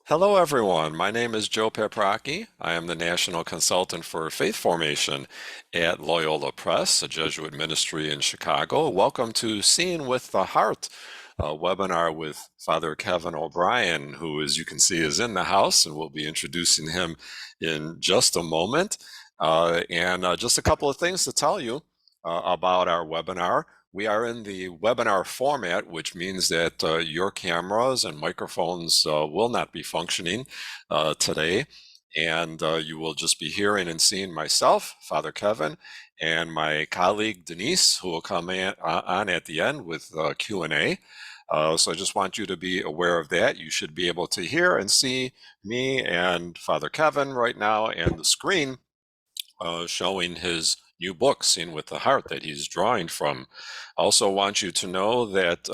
Hello, everyone. My name is Joe Paprocki. I am the National Consultant for Faith Formation at Loyola Press, a Jesuit ministry in Chicago. Welcome to Seeing with the Heart, a webinar with Father Kevin O'Brien, who, as you can see, is in the house, and we'll be introducing him in just a moment. And just a couple of things to tell you about our webinar. We are in the webinar format, which means that your cameras and microphones will not be functioning today. And you will just be hearing and seeing myself, Father Kevin, and my colleague Denise, who will come on at the end with Q&A. So I just want you to be aware of that. You should be able to hear and see me and Father Kevin right now, and the screen showing his new book, Seen with the Heart, that he's drawing from. Also want you to know that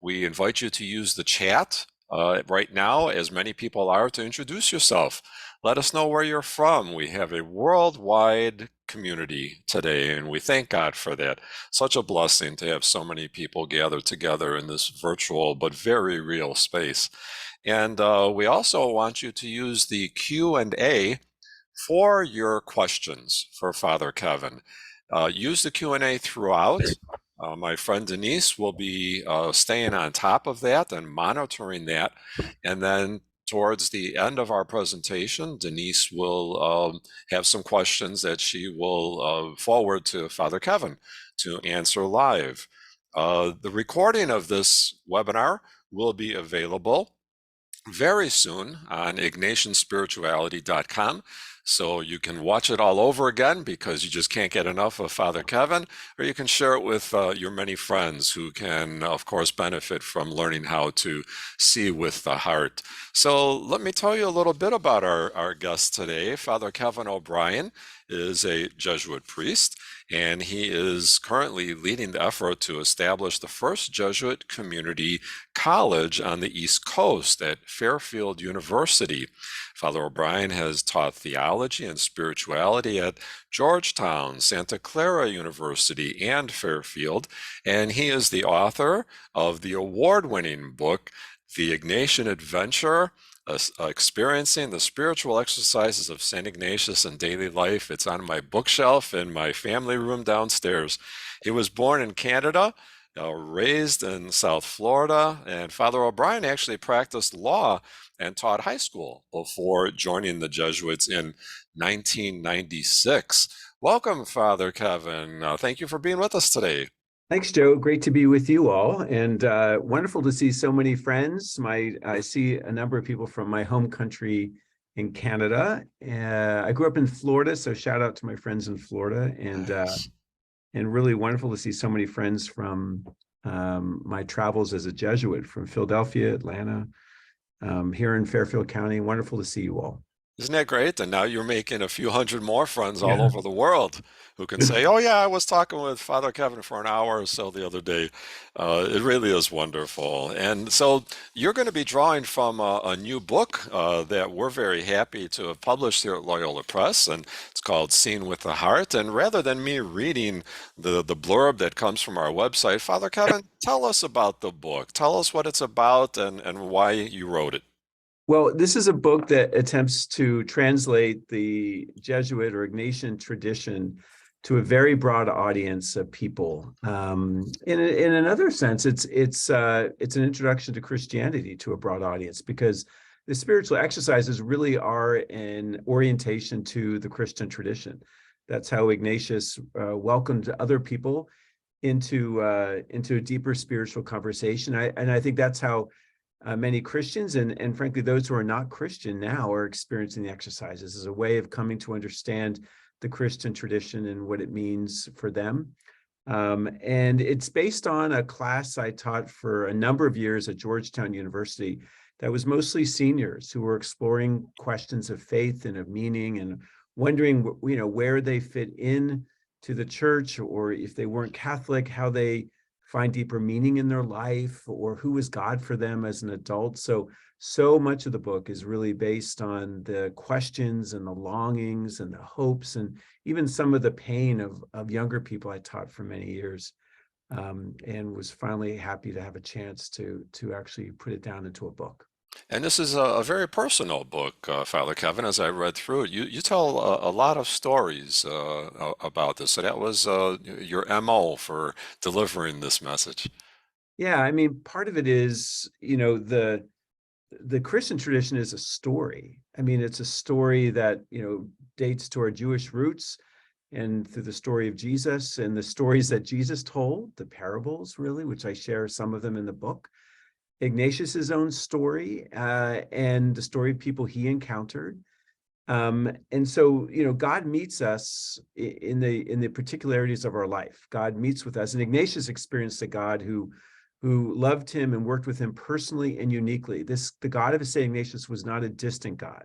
we invite you to use the chat right now, as many people are, to introduce yourself. Let us know where you're from. We have a worldwide community today, and we thank God for that. Such a blessing to have so many people gathered together in this virtual but very real space. And we also want you to use the Q&A for your questions for Father Kevin. Use the Q&A throughout. My friend Denise will be staying on top of that and monitoring that. And then towards the end of our presentation, Denise will have some questions that she will forward to Father Kevin to answer live. The recording of this webinar will be available very soon on ignatianspirituality.com. So you can watch it all over again because you just can't get enough of Father Kevin, or you can share it with your many friends who can, of course, benefit from learning how to see with the heart. So let me tell you a little bit about our guest today. Father Kevin O'Brien is a Jesuit priest, and he is currently leading the effort to establish the first Jesuit community college on the East Coast at Fairfield University. Father O'Brien has taught theology and spirituality at Georgetown, Santa Clara University, and Fairfield, and he is the author of the award-winning book, The Ignatian Adventure, Experiencing the Spiritual Exercises of St. Ignatius in Daily Life. It's on my bookshelf in my family room downstairs. He was born in Canada, raised in South Florida, and Father O'Brien actually practiced law and taught high school before joining the Jesuits in 1996. Welcome, Father Kevin. Thank you for being with us today. Thanks, Joe. Great to be with you all, and wonderful to see so many friends. I see a number of people from my home country in Canada. I grew up in Florida, so shout out to my friends in Florida, Nice. and really wonderful to see so many friends from my travels as a Jesuit from Philadelphia, Atlanta, here in Fairfield County. Wonderful to see you all. Isn't that great? And now you're making a few hundred more friends all Yeah. over the world who can say, oh, yeah, I was talking with Father Kevin for an hour or so the other day. It really is wonderful. And so you're going to be drawing from a new book that we're very happy to have published here at Loyola Press, and it's called Seen with the Heart. And rather than me reading the blurb that comes from our website, Father Kevin, tell us about the book. Tell us what it's about and why you wrote it. Well, this is a book that attempts to translate the Jesuit or Ignatian tradition to a very broad audience of people. In another sense, it's an introduction to Christianity to a broad audience, because the spiritual exercises really are an orientation to the Christian tradition. That's how Ignatius welcomed other people into a deeper spiritual conversation. I think that's how many Christians and frankly those who are not Christian now are experiencing the exercises as a way of coming to understand the Christian tradition and what it means for them. And it's based on a class I taught for a number of years at Georgetown University that was mostly seniors who were exploring questions of faith and of meaning and wondering, where they fit in to the church, or if they weren't Catholic, how they find deeper meaning in their life, or who is God for them as an adult. So much of the book is really based on the questions and the longings and the hopes and even some of the pain of younger people I taught for many years, and was finally happy to have a chance to actually put it down into a book. And this is a very personal book, Father Kevin. As I read through it, you tell a lot of stories about this. So that was your MO for delivering this message. Yeah, I mean, part of it is, the Christian tradition is a story. I mean, it's a story that, dates to our Jewish roots and through the story of Jesus and the stories that Jesus told, the parables, really, which I share some of them in the book. Ignatius's own story and the story of people he encountered. And so, God meets us in the particularities of our life. God meets with us, and Ignatius experienced a God who loved him and worked with him personally and uniquely. The God of St. Ignatius was not a distant God,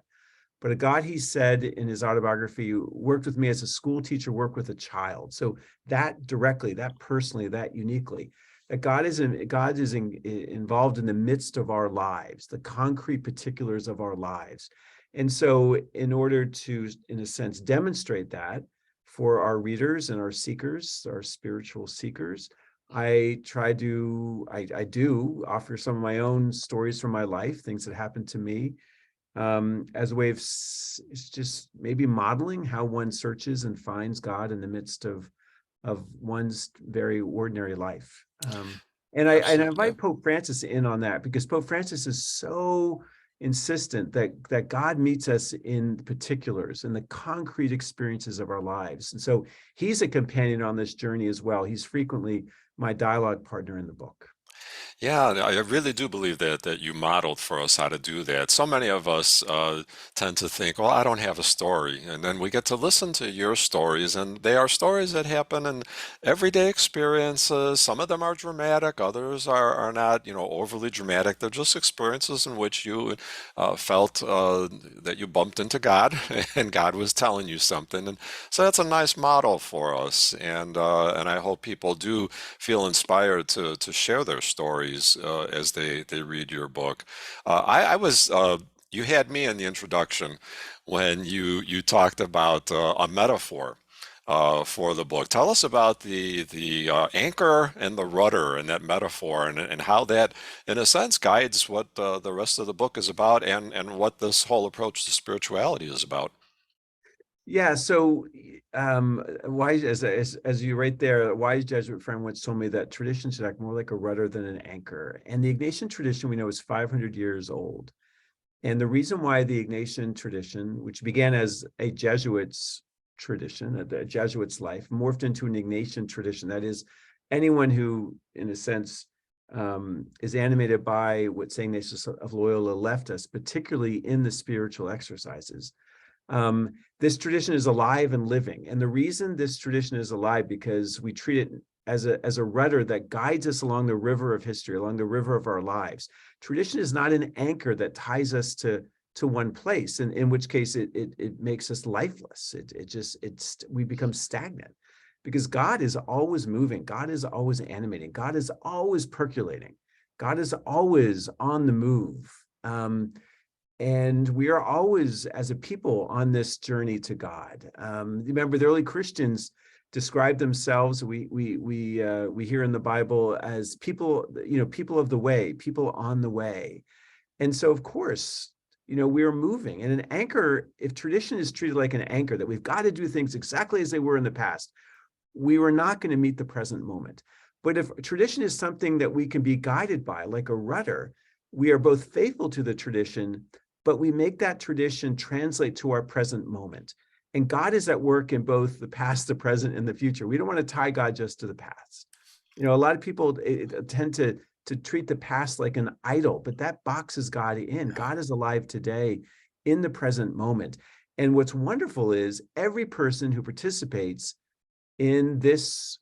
but a God, he said in his autobiography, worked with me as a school teacher, worked with a child. So that directly, that personally, that uniquely, that involved in the midst of our lives, the concrete particulars of our lives. And so in order to, in a sense, demonstrate that for our readers and our seekers, our spiritual seekers, I do offer some of my own stories from my life, things that happened to me, as a way of just maybe modeling how one searches and finds God in the midst of one's very ordinary life. And I Absolutely. invite Pope Francis in on that because Pope Francis is so insistent that God meets us in the particulars and the concrete experiences of our lives. And so he's a companion on this journey as well. He's frequently my dialogue partner in the book. Yeah, I really do believe that you modeled for us how to do that. So many of us tend to think, well, I don't have a story. And then we get to listen to your stories, and they are stories that happen in everyday experiences. Some of them are dramatic, others are not, overly dramatic. They're just experiences in which you felt that you bumped into God and God was telling you something. And so that's a nice model for us. And I hope people do feel inspired to share their stories as they read your book. I was you had me in the introduction when you talked about a metaphor for the book. Tell us about the anchor and the rudder and that metaphor and how that, in a sense, guides what the rest of the book is about and what this whole approach to spirituality is about. Yeah, so wise as you right there, a wise Jesuit friend once told me that tradition should act more like a rudder than an anchor. And the Ignatian tradition we know is 500 years old. And the reason why the Ignatian tradition, which began as a Jesuit's tradition, a Jesuit's life, morphed into an Ignatian tradition, that is, anyone who, in a sense, is animated by what St. Ignatius of Loyola left us, particularly in the spiritual exercises. This tradition is alive and living. And the reason this tradition is alive, because we treat it as a rudder that guides us along the river of history, along the river of our lives. Tradition is not an anchor that ties us to one place, and in which case it makes us lifeless. We become stagnant because God is always moving. God is always animating. God is always percolating. God is always on the move. And we are always, as a people, on this journey to God. Remember, the early Christians described themselves. We hear in the Bible as people, people of the way, people on the way. And so, of course, we are moving. And an anchor, if tradition is treated like an anchor, that we've got to do things exactly as they were in the past, we were not going to meet the present moment. But if tradition is something that we can be guided by, like a rudder, we are both faithful to the tradition, but we make that tradition translate to our present moment. And God is at work in both the past, the present, and the future. We don't want to tie God just to the past. A lot of people tend to treat the past like an idol, but that boxes God in. God is alive today in the present moment. And what's wonderful is every person who participates in this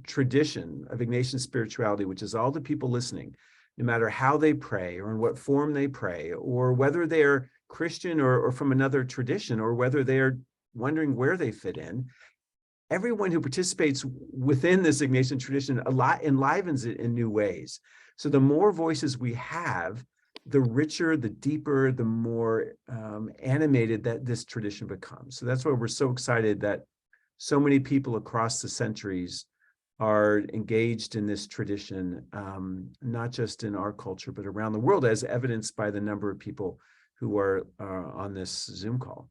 tradition of Ignatian spirituality, which is all the people listening, no matter how they pray or in what form they pray, or whether they're Christian or from another tradition, or whether they're wondering where they fit in, everyone who participates within this Ignatian tradition a lot enlivens it in new ways. So the more voices we have, the richer, the deeper, the more animated that this tradition becomes. So that's why we're so excited that so many people across the centuries are engaged in this tradition, not just in our culture, but around the world, as evidenced by the number of people who are on this Zoom call.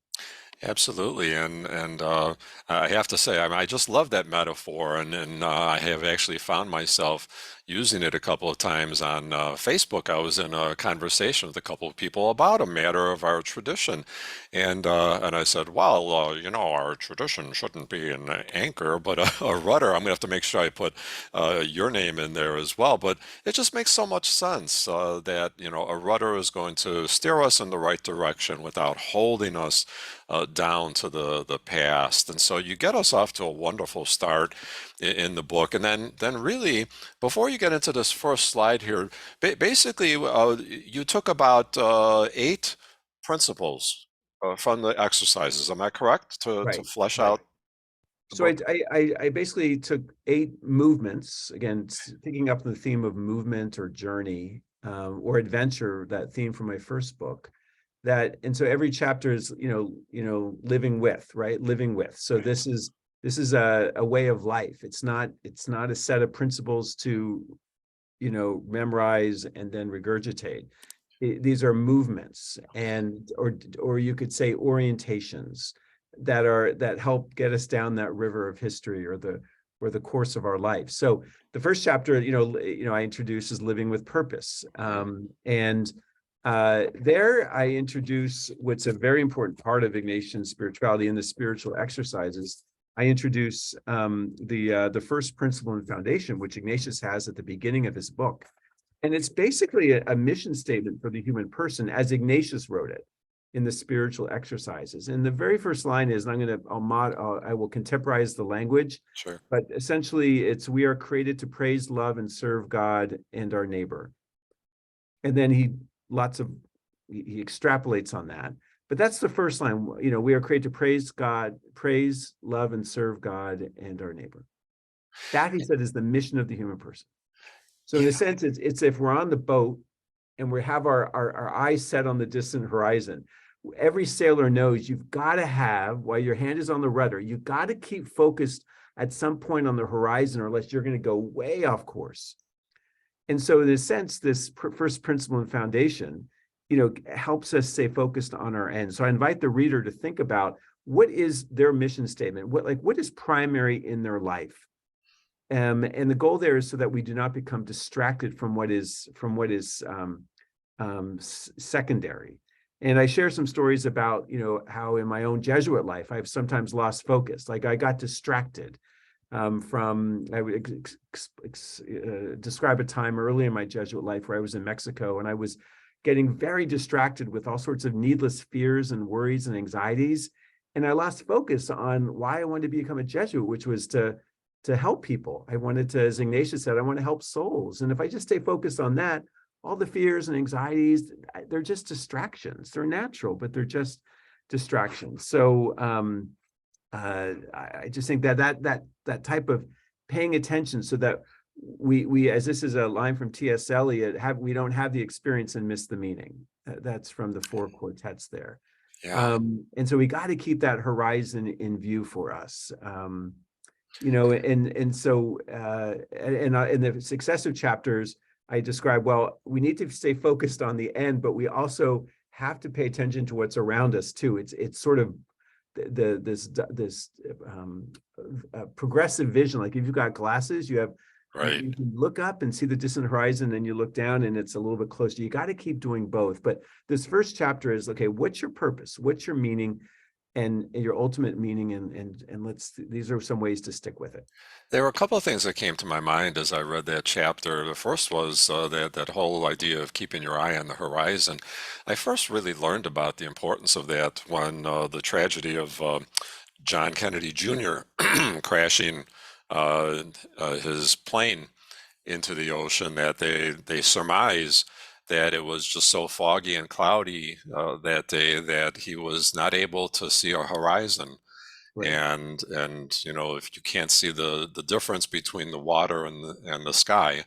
Absolutely, and I have to say, I just love that metaphor, and I have actually found myself using it a couple of times on Facebook. I was in a conversation with a couple of people about a matter of our tradition, and I said, "Well, our tradition shouldn't be an anchor, but a rudder." I'm gonna have to make sure I put your name in there as well, but it just makes so much sense that a rudder is going to steer us in the right direction without holding us down to the past. And so you get us off to a wonderful start in the book. And then really, before you get into this first slide here, basically you took about 8 principles from the exercises. Am I correct? To Right, flesh right. out the So book? I basically took 8 movements, again, picking up the theme of movement or journey, or adventure, that theme from my first book. And so every chapter is, living with, right? Living with. So Right. this is a way of life. It's not a set of principles to, memorize and then regurgitate. These are movements, and or you could say orientations that help get us down that river of history, or the course of our life. So the first chapter, I introduce is living with purpose, Mm. and there I introduce what's a very important part of Ignatian spirituality in the spiritual exercises. I introduce the first principle and foundation, which Ignatius has at the beginning of his book, and it's basically a mission statement for the human person, as Ignatius wrote it in the spiritual exercises. And the very first line is, and I will contemporize the language, Sure. but essentially it's, we are created to praise, love, and serve God and our neighbor. And then he extrapolates on that. But that's the first line. We are created to praise God, praise, love, and serve God and our neighbor. That, he said, is the mission of the human person. So in Yeah. a sense, it's if we're on the boat and we have our eyes set on the distant horizon, every sailor knows you've got to have, while your hand is on the rudder, you've got to keep focused at some point on the horizon, or else you're going to go way off course. And so in a sense, this first principle and foundation, helps us stay focused on our end. So I invite the reader to think about, what is their mission statement? What is primary in their life? And the goal there is so that we do not become distracted from what is secondary. And I share some stories about, how in my own Jesuit life, I've sometimes lost focus. Like I got distracted I would describe a time early in my Jesuit life where I was in Mexico, and I was getting very distracted with all sorts of needless fears and worries and anxieties. And I lost focus on why I wanted to become a Jesuit, which was to help people. I wanted to, as Ignatius said, I want to help souls. And if I just stay focused on that, all the fears and anxieties, they're just distractions. They're natural, but they're just distractions. So I just think that type of paying attention, so that we, as this is a line from T.S. Eliot, we don't have the experience and miss the meaning. That's from the four quartets there. Yeah. And so we got to keep that horizon in view for us. And so in the successive chapters, I describe, well, we need to stay focused on the end, but we also have to pay attention to what's around us too. It's sort of this progressive vision. Like if you've got glasses, Right. you can look up and see the distant horizon, and you look down and it's a little bit closer. You got to keep doing both. But this first chapter is, okay, what's your purpose? What's your meaning? And your ultimate meaning, and these are some ways to stick with it. There were a couple of things that came to my mind as I read that chapter. The first was that whole idea of keeping your eye on the horizon. I first really learned about the importance of that when the tragedy of John Kennedy Jr. crashing his plane into the ocean, that they surmise that it was just so foggy and cloudy that day that he was not able to see a horizon. Right. And if you can't see the difference between the water and the sky,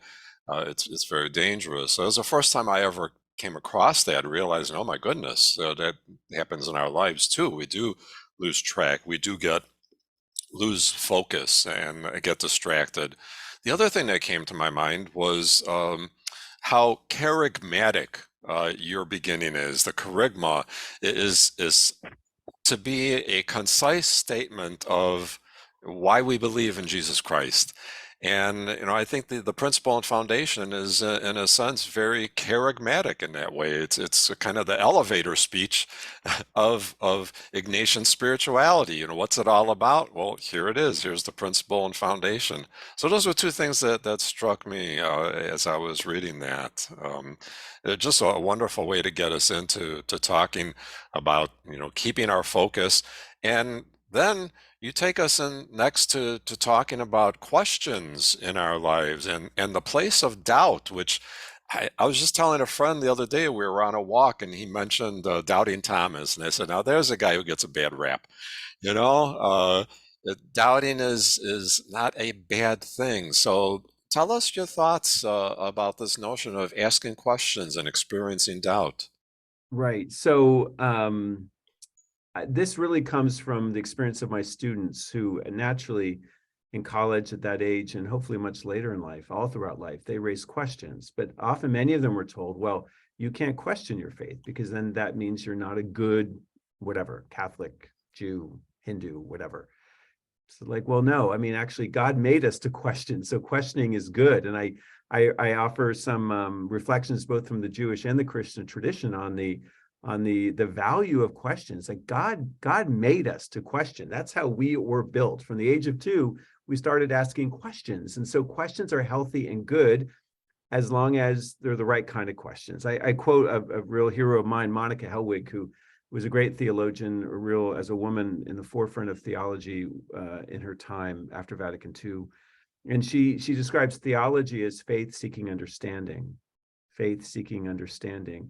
it's very dangerous. So it was the first time I ever came across that, realizing, oh my goodness, that happens in our lives too. We do lose track. We do get lose focus and get distracted. The other thing that came to my mind was how charismatic your beginning is. The charisma is to be a concise statement of why we believe in Jesus Christ. And I think the principle and foundation is, in a sense, very charismatic in that way. It's kind of the elevator speech of Ignatian spirituality. What's it all about? Well, here it is. Here's the principle and foundation. So those were two things that struck me as I was reading that. Just a wonderful way to get us into talking about keeping our focus, and then you take us in next to talking about questions in our lives and the place of doubt, which I was just telling a friend the other day. We were on a walk and he mentioned doubting Thomas, and I said, now there's a guy who gets a bad rap. you know Doubting is not a bad thing. So tell us your thoughts about this notion of asking questions and experiencing doubt. Right. So this really comes from the experience of my students who naturally in college at that age and hopefully much later in life, all throughout life, they raise questions. But often many of them were told, well, you can't question your faith because then that means you're not a good, whatever, Catholic, Jew, Hindu, whatever. So like, well, no, I mean, actually, God made us to question. So questioning is good. And I offer some reflections both from the Jewish and the Christian tradition on the value of questions. Like God made us to question. That's how we were built. From the age of 2, we started asking questions. And so questions are healthy and good as long as they're the right kind of questions. I quote a real hero of mine, Monica Helwig, who was a great theologian, as a woman in the forefront of theology in her time after Vatican II. And she describes theology as faith seeking understanding. Faith seeking understanding.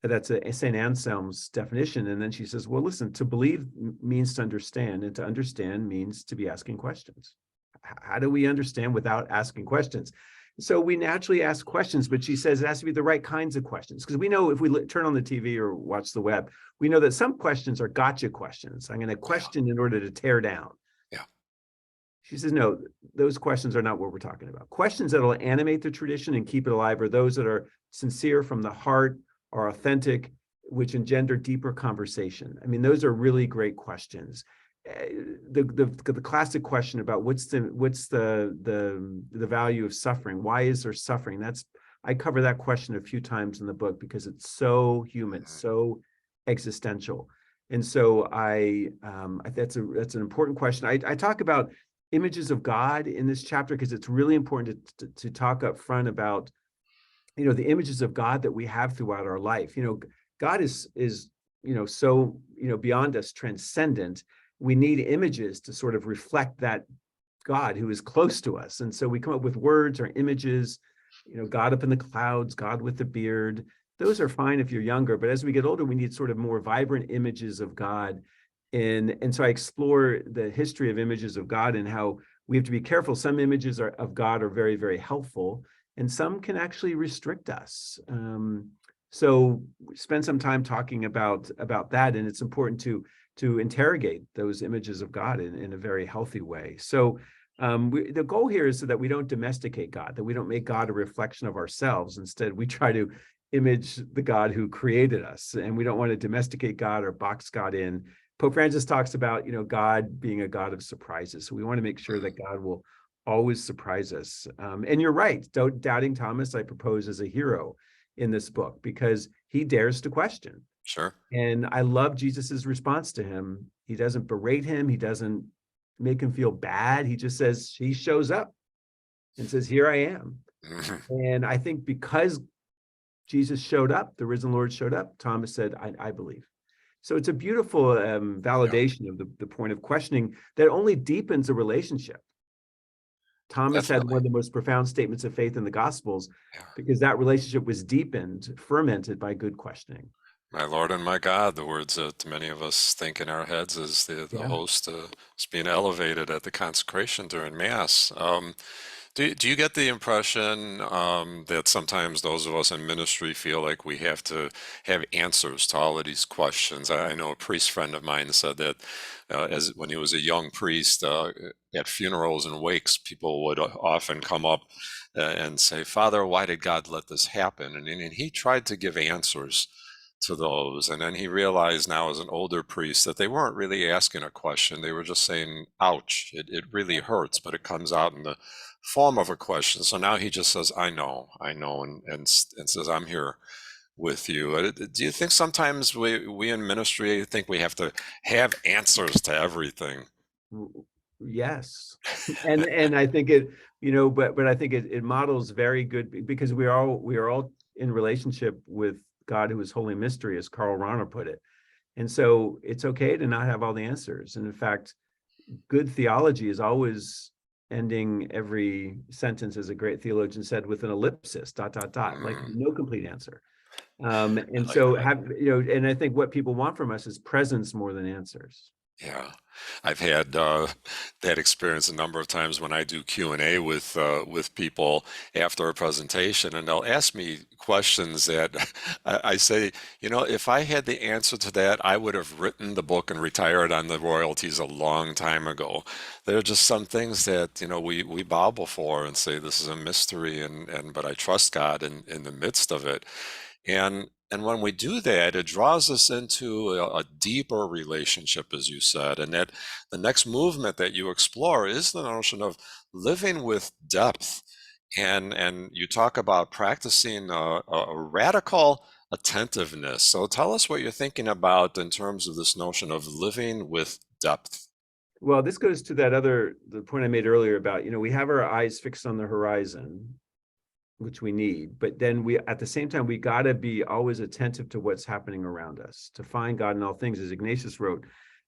That's a St. Anselm's definition. And then she says, well, listen, to believe means to understand, and to understand means to be asking questions. How do we understand without asking questions? So we naturally ask questions, but she says it has to be the right kinds of questions. Because we know if we turn on the TV or watch the web, we know that some questions are gotcha questions. I'm going to Yeah, question in order to tear down. yeah. She says, no, those questions are not what we're talking about. Questions that will animate the tradition and keep it alive are those that are sincere from the heart, are authentic, which engender deeper conversation. I mean, those are really great questions. The classic question about what's the value of suffering? Why is there suffering? I cover that question a few times in the book because it's so human, Mhm. so existential. And so that's an important question. I talk about images of God in this chapter because it's really important to talk up front about the images of God that we have throughout our life. God is so beyond us, transcendent. We need images to sort of reflect that God who is close to us. And so we come up with words or images, God up in the clouds, God with the beard. Those are fine if you're younger, but as we get older, we need sort of more vibrant images of God. And so I explore the history of images of God and how we have to be careful. Some images of God are very, very helpful, and some can actually restrict us. So spend some time talking about that, and it's important to interrogate those images of God in a very healthy way. So the goal here is so that we don't domesticate God, that we don't make God a reflection of ourselves. Instead, we try to image the God who created us, and we don't want to domesticate God or box God in. Pope Francis talks about, God being a God of surprises. So we want to make sure that God will always surprise us. And you're right. Doubting Thomas, I propose as a hero in this book because he dares to question. Sure. And I love Jesus's response to him. He doesn't berate him. He doesn't make him feel bad. He just says, he shows up and says, here I am. Mhm. And I think because Jesus showed up, the risen Lord showed up, Thomas said, I believe. So it's a beautiful Yeah, validation of the point of questioning that only deepens a relationship. Thomas had one definitely. of the most profound statements of faith in the Gospels Yeah. because that relationship was deepened, fermented by good questioning. My Lord and my God, the words that many of us think in our heads as the Yeah. host is being elevated at the consecration during Mass. Do you get the impression that sometimes those of us in ministry feel like we have to have answers to all of these questions? I know a priest friend of mine said that as when he was a young priest, at funerals and wakes, people would often come up and say, "Father, why did God let this happen?" And he tried to give answers to those. And then he realized now as an older priest that they weren't really asking a question. They were just saying, ouch, it really hurts, but it comes out in the form of a question. So now he just says, I know, and says, I'm here with you. Do you think sometimes we in ministry think we have to have answers to everything? Yes. And I think it, but I think it models very good because we are all in relationship with God who is holy mystery, as Karl Rahner put it. And so it's okay to not have all the answers. And in fact, good theology is always ending every sentence, as a great theologian said, with an ellipsis, dot, dot, dot, like Mm, no complete answer. I And like so that. and I think what people want from us is presence more than answers. Yeah, I've had that experience a number of times when I do Q&A with people after a presentation, and they'll ask me questions that I say, if I had the answer to that, I would have written the book and retired on the royalties a long time ago. There are just some things that, we bow before and say this is a mystery, and but I trust God in the midst of it. And when we do that, it draws us into a deeper relationship, as you said, and that the next movement that you explore is the notion of living with depth. And you talk about practicing a radical attentiveness. So tell us what you're thinking about in terms of this notion of living with depth. Well, this goes to the point I made earlier about, we have our eyes fixed on the horizon, which we need, but then we, at the same time, we got to be always attentive to what's happening around us, to find God in all things, as Ignatius wrote.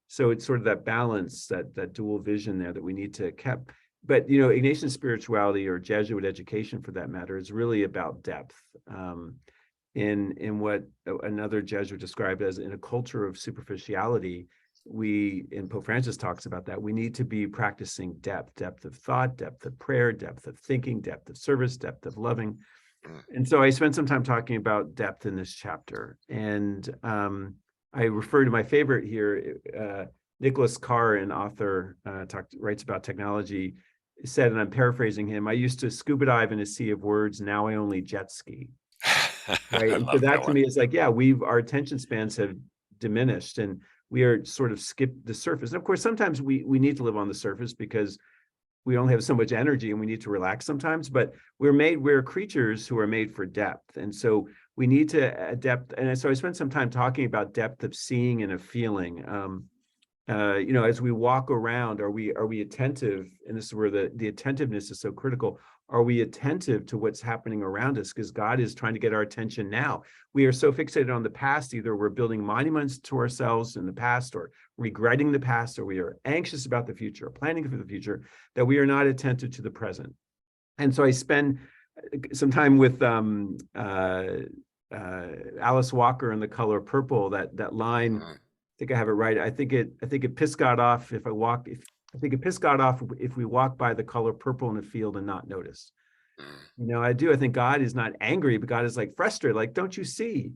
So it's sort of that balance, that dual vision there that we need to keep. But Ignatian spirituality, or Jesuit education for that matter, is really about depth. In what another Jesuit described as, in a culture of superficiality, and Pope Francis talks about that, we need to be practicing depth of thought, depth of prayer, depth of thinking, depth of service, depth of loving. Mm. And so I spent some time talking about depth in this chapter. And I refer to my favorite here, Nicholas Carr, an author, writes about technology, said, and I'm paraphrasing him, I used to scuba dive in a sea of words, now I only jet ski. Right. I And so love that that to one. me is like, yeah, our attention spans have diminished, and we are sort of skipped the surface. And of course, sometimes we need to live on the surface because we only have so much energy and we need to relax sometimes, but we're creatures who are made for depth. And so we need to depth. And so I spent some time talking about depth of seeing and of feeling. As we walk around, are we attentive? And this is where the attentiveness is so critical. Are we attentive to what's happening around us? Because God is trying to get our attention now. We are so fixated on the past. Either we're building monuments to ourselves in the past, or regretting the past, or we are anxious about the future, or planning for the future, that we are not attentive to the present. And so I spend some time with Alice Walker in The Color Purple. That line, Mm, think I have it right. I think it pissed God off if I walk. If I think it pissed God off if we walk by the color purple in a field and not notice. mm, I do. I think God is not angry, but God is like frustrated. Like, don't you see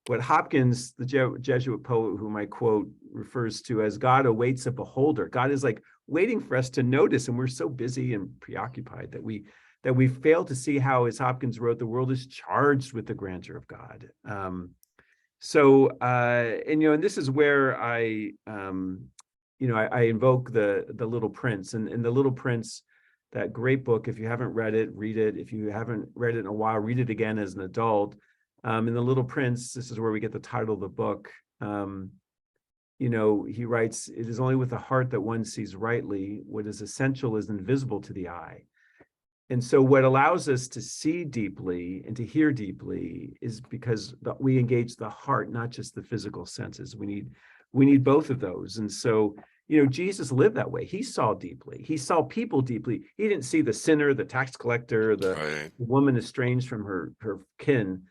what Hopkins, the Jesuit poet, whom I quote, refers to as God awaits a beholder. God is like waiting for us to notice, and we're so busy and preoccupied that we fail to see how, as Hopkins wrote, the world is charged with the grandeur of God. And this is where I invoke the Little Prince, and the Little Prince, that great book. If you haven't read it, read it. If you haven't read it in a while, read it again as an adult. In the Little Prince, this is where we get the title of the book. He writes, "It is only with the heart that one sees rightly. What is essential is invisible to the eye." And so what allows us to see deeply and to hear deeply is because we engage the heart, not just the physical senses. We need both of those. And so, Jesus lived that way. He saw deeply. He saw people deeply. He didn't see the sinner, the tax collector, the right. woman estranged from her kin.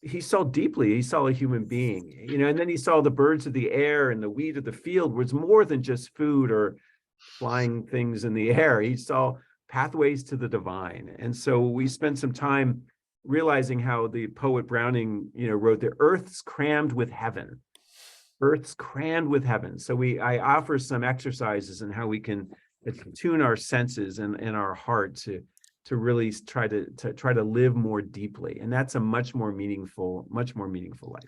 He saw deeply. He saw a human being, and then he saw the birds of the air and the weed of the field was more than just food or flying things in the air. He saw pathways to the divine. And so we spent some time realizing how the poet Browning, wrote, the earth's crammed with heaven. Earth's crammed with heaven. So I offer some exercises in how we can tune our senses and our heart to really try to live more deeply. And that's a much more meaningful life.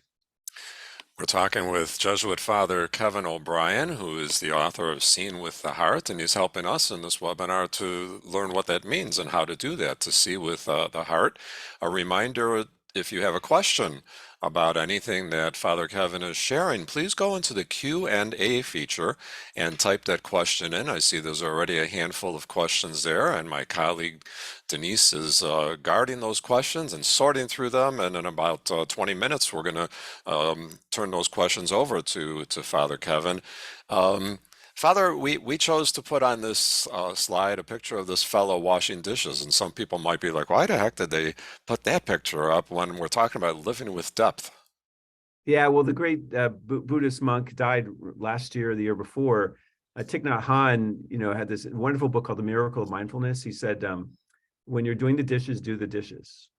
We're talking with Jesuit Father Kevin O'Brien, who is the author of Seeing with the Heart, and he's helping us in this webinar to learn what that means and how to do that, to see with the heart. A reminder, if you have a question about anything that Father Kevin is sharing, please go into the Q&A feature and type that question in. I see there's already a handful of questions there, and my colleague Denise is guarding those questions and sorting through them, and in about 20 minutes we're going to turn those questions over to Father Kevin. Father, we chose to put on this slide a picture of this fellow washing dishes, and some people might be like, why the heck did they put that picture up when we're talking about living with depth? Yeah, well, the great Buddhist monk died last year or the year before. Thich Nhat Hanh, had this wonderful book called The Miracle of Mindfulness. He said, when you're doing the dishes, do the dishes.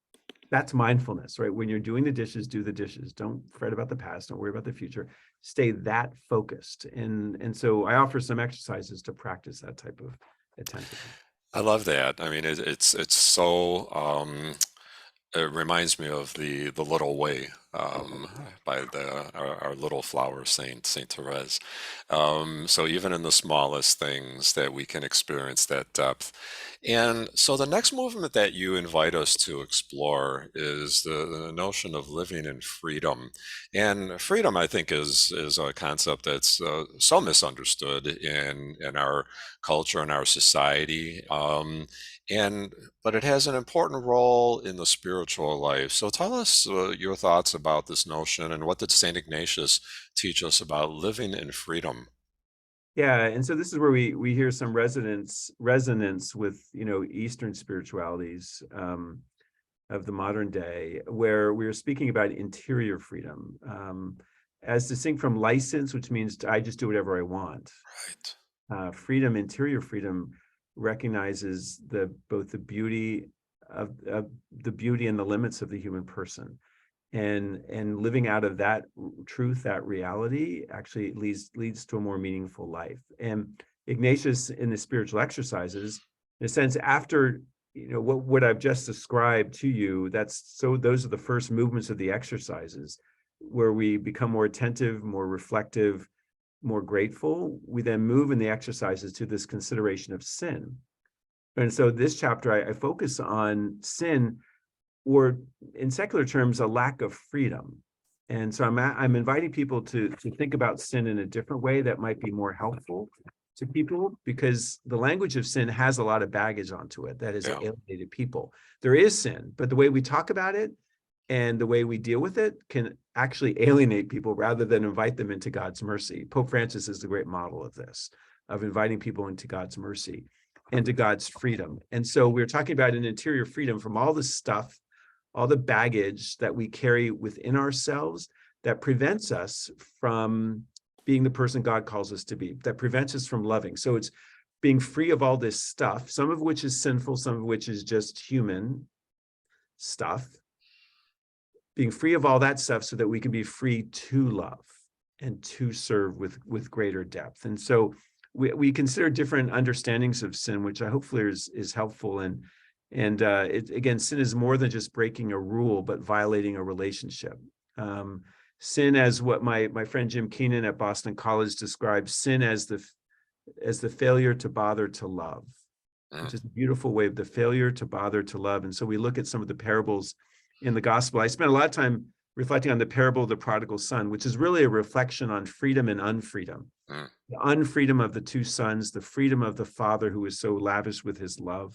That's mindfulness, right? When you're doing the dishes, do the dishes. Don't fret about the past. Don't worry about the future. Stay that focused. And so I offer some exercises to practice that type of attention. I love that. I mean, it's so it reminds me of the Little Way by our little flower saint, Saint Therese. So even in the smallest things that we can experience that depth. And so the next movement that you invite us to explore is the notion of living in freedom. And freedom, I think, is a concept that's so misunderstood in our culture and our society. But it has an important role in the spiritual life. So tell us your thoughts about this notion, and what did Saint Ignatius teach us about living in freedom? Yeah, and so this is where we hear some resonance with Eastern spiritualities of the modern day, where we're speaking about interior freedom, as distinct from license, which means I just do whatever I want. Right. Freedom, interior freedom, recognizes both the beauty of the beauty and the limits of the human person, and living out of that truth, that reality, actually leads to a more meaningful life. And Ignatius, in the spiritual exercises, in a sense, after what I've just described to you, those are the first movements of the exercises, where we become more attentive, more reflective, more grateful. We then move in the exercises to this consideration of sin. And so this chapter, I focus on sin, or in secular terms, a lack of freedom. And so I'm inviting people to think about sin in a different way that might be more helpful to people, because the language of sin has a lot of baggage onto it that has Yeah. alienated people. There is sin, but the way we talk about it and the way we deal with it can actually alienate people rather than invite them into God's mercy. Pope Francis is the great model of this, of inviting people into God's mercy and to God's freedom. And so we're talking about an interior freedom from all the stuff, all the baggage that we carry within ourselves that prevents us from being the person God calls us to be, that prevents us from loving. So it's being free of all this stuff, some of which is sinful, some of which is just human stuff, being free of all that stuff so that we can be free to love and to serve with greater depth. And so we consider different understandings of sin, which I hopefully is helpful. And again, sin is more than just breaking a rule, but violating a relationship. Sin, as what my friend Jim Keenan at Boston College describes, sin as the failure to bother to love, which is a beautiful way of the failure to bother to love. And so we look at some of the parables in the gospel. I spent a lot of time reflecting on the parable of the prodigal son, which is really a reflection on freedom and unfreedom. The unfreedom of the two sons, the freedom of the father who is so lavish with his love.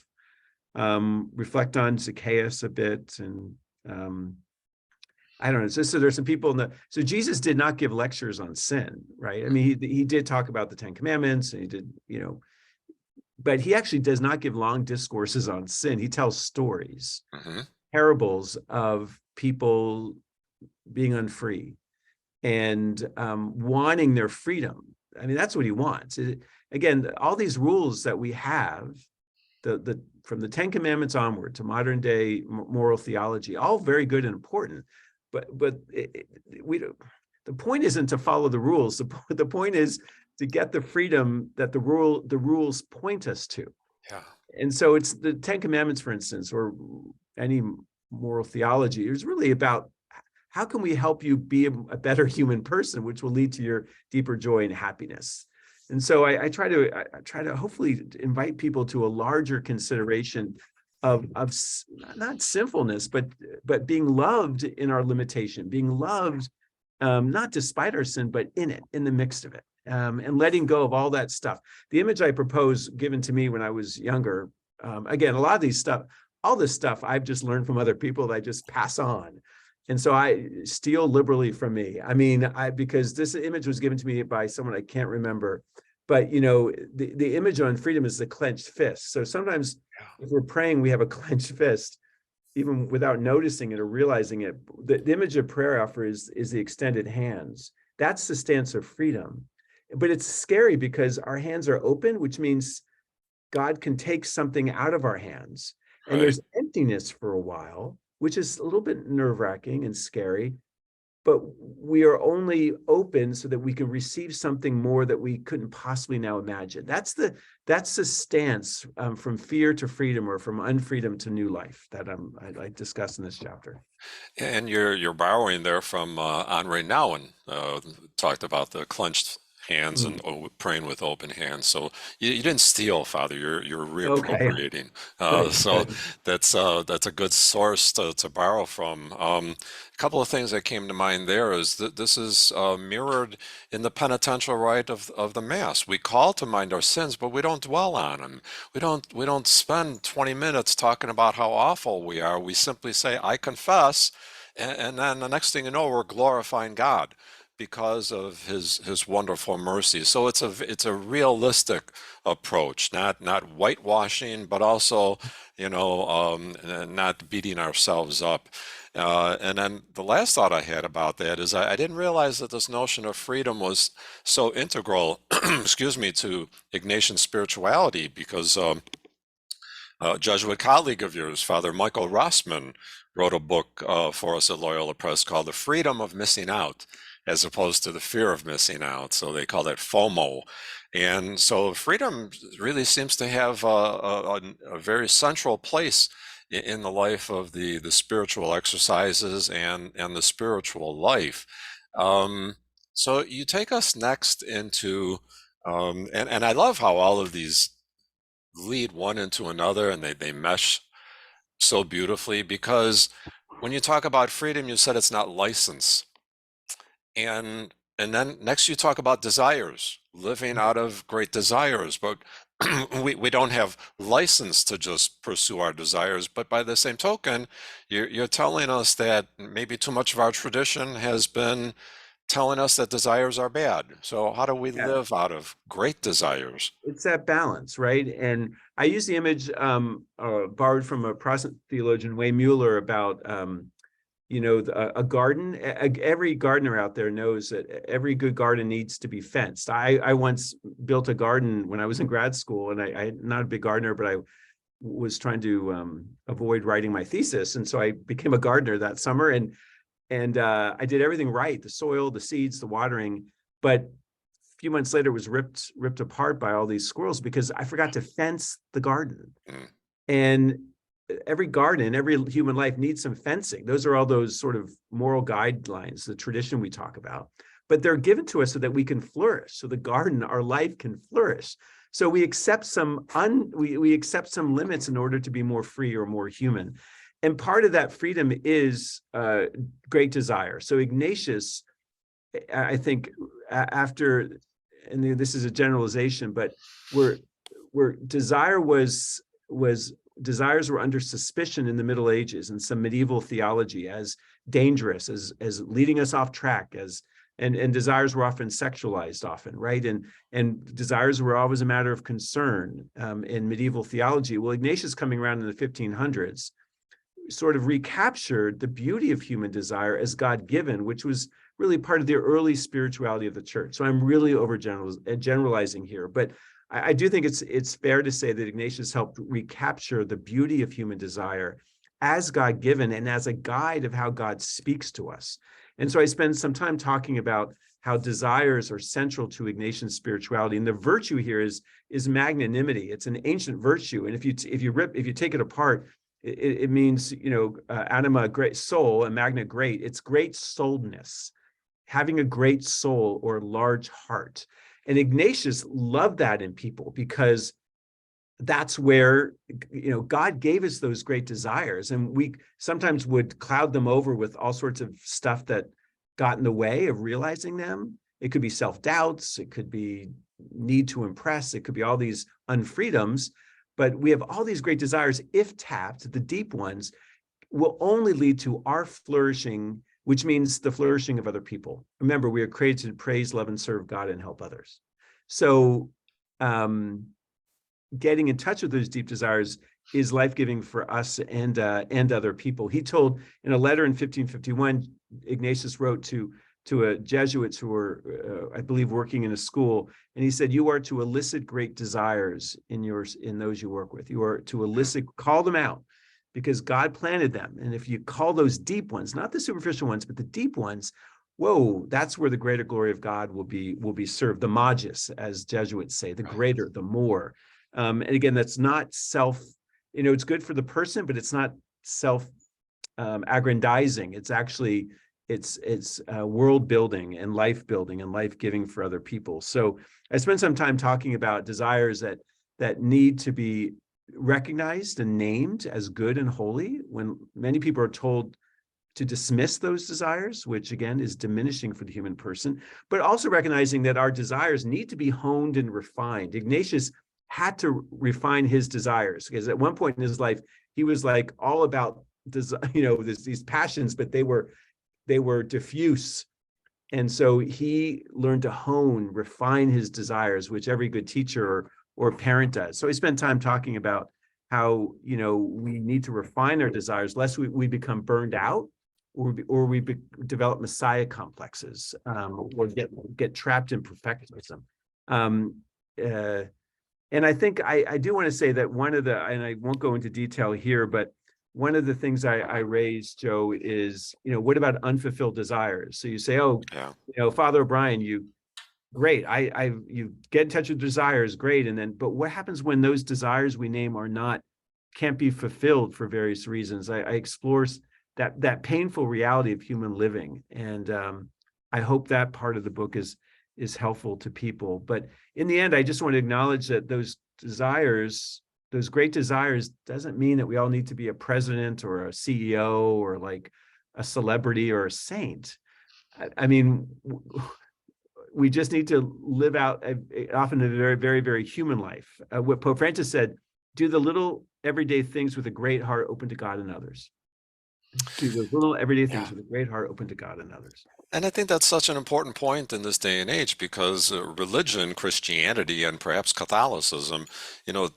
Reflect on Zacchaeus a bit, and I don't know. So there's some people so Jesus did not give lectures on sin, right? I mean, he did talk about the Ten Commandments, and he did, but he actually does not give long discourses on sin. He tells stories, parables of people being unfree and wanting their freedom. I mean, that's what he wants. Again, all these rules that we have the from the Ten Commandments onward to modern day moral theology, all very good and important. But we don't, the point isn't to follow the rules. The point is to get the freedom that the rules point us to. Yeah. And so it's the Ten Commandments, for instance, or any moral theology, is really about how can we help you be a better human person, which will lead to your deeper joy and happiness. And so I try to hopefully invite people to a larger consideration of not sinfulness, but being loved in our limitation, being loved not despite our sin, but in the midst of it. And letting go of all that stuff. The image I propose, given to me when I was younger, again, a lot of all this stuff I've just learned from other people that I just pass on. And so I steal liberally from me. I mean, because this image was given to me by someone I can't remember. But, the image on freedom is the clenched fist. So sometimes if we're praying, we have a clenched fist, even without noticing it or realizing it. The image of prayer offer is the extended hands. That's the stance of freedom. But it's scary because our hands are open, which means God can take something out of our hands. And Right. there's emptiness for a while, which is a little bit nerve-wracking and scary. But we are only open so that we can receive something more that we couldn't possibly now imagine. That's the stance from fear to freedom, or from unfreedom to new life, that I discuss in this chapter. And you're borrowing there from Henri Nouwen, talked about the clenched hands and praying with open hands. So you didn't steal, Father. You're Okay, reappropriating. good, So good. that's a good source to borrow from. A couple of things that came to mind there is that this is mirrored in the penitential rite of the Mass. We call to mind our sins, but we don't dwell on them. We don't spend 20 minutes talking about how awful we are. We simply say, "I confess," and then the next thing you know, we're glorifying God because of his wonderful mercy. So it's a realistic approach, not whitewashing, but also not beating ourselves up. And then the last thought I had about that is I didn't realize that this notion of freedom was so integral, excuse me, to Ignatian spirituality, because a Jesuit colleague of yours, Father Michael Rossman, wrote a book for us at Loyola Press called The Freedom of Missing Out, as opposed to the fear of missing out. So they call that FOMO. And so freedom really seems to have a very central place in the life of the spiritual exercises and the spiritual life. So you take us next into, and I love how all of these lead one into another, and they mesh so beautifully, because when you talk about freedom, you said it's not license. And then next you talk about desires, living out of great desires, but we don't have license to just pursue our desires. But by the same token, you're telling us that maybe too much of our tradition has been telling us that desires are bad. So how do we Yeah. live out of great desires? It's that balance, right? And I use the image borrowed from a Protestant theologian, Wayne Mueller, about a garden. Every gardener out there knows that every good garden needs to be fenced. I once built a garden when I was in grad school, and I'm not a big gardener, but I was trying to avoid writing my thesis, and so I became a gardener that summer, and I did everything right: the soil, the seeds, the watering. But a few months later, it was ripped apart by all these squirrels because I forgot to fence the garden. Mm. And every garden, every human life needs some fencing. Those are all those sort of moral guidelines, the tradition we talk about. But they're given to us so that we can flourish. So the garden, our life, can flourish. So we accept we accept some limits in order to be more free or more human. And part of that freedom is great desire. So Ignatius, I think, after, and this is a generalization, but where desires were under suspicion in the Middle Ages and some medieval theology as dangerous, as leading us off track, and desires were often sexualized, right? And desires were always a matter of concern in medieval theology. Well, Ignatius, coming around in the 1500s, sort of recaptured the beauty of human desire as God-given, which was really part of the early spirituality of the church. So I'm really generalizing here, but I do think it's fair to say that Ignatius helped recapture the beauty of human desire as God-given and as a guide of how God speaks to us. And so I spend some time talking about how desires are central to Ignatian spirituality, and the virtue here is magnanimity. It's an ancient virtue, and if you take it apart, it means, anima, great soul, and magna, great. It's great souledness, having a great soul or large heart. And Ignatius loved that in people because that's where, God gave us those great desires, and we sometimes would cloud them over with all sorts of stuff that got in the way of realizing them. It could be self-doubts, it could be need to impress, it could be all these unfreedoms, but we have all these great desires. If tapped, the deep ones will only lead to our flourishing, which means the flourishing of other people. Remember, we are created to praise, love, and serve God and help others. So getting in touch with those deep desires is life-giving for us and other people. He told in a letter in 1551, Ignatius wrote to Jesuits who were, I believe, working in a school, and he said, "You are to elicit great desires in those you work with. You are to elicit, call them out, because God planted them. And if you call those deep ones, not the superficial ones, but the deep ones, whoa, that's where the greater glory of God will be served. The magis, as Jesuits say, the greater, the more." And again, that's not it's good for the person, but it's not self aggrandizing. It's actually, it's world building and life giving for other people. So I spent some time talking about desires that need to be recognized and named as good and holy, when many people are told to dismiss those desires, which again is diminishing for the human person, but also recognizing that our desires need to be honed and refined. Ignatius had to refine his desires, because at one point in his life, he was like all about these passions, but they were diffuse. And so he learned to refine his desires, which every good teacher or parent does. So I spent time talking about how, we need to refine our desires, lest we become burned out, or we develop messiah complexes, or get trapped in perfectionism. And I think I do want to say that and I won't go into detail here, but one of the things I raised, Joe, is, what about unfulfilled desires? So you say, oh, Yeah. Father O'Brien, you get in touch with desires, great. But what happens when those desires we name can't be fulfilled for various reasons? I explore that painful reality of human living. And I hope that part of the book is helpful to people. But in the end, I just want to acknowledge that those great desires, doesn't mean that we all need to be a president or a CEO or like a celebrity or a saint. I mean, we just need to live out often a very, very, very human life. What Pope Francis said, do the little everyday things with a great heart open to God and others. Do those little everyday things with a great heart open to God and others. And I think that's such an important point in this day and age, because religion, Christianity, and perhaps Catholicism,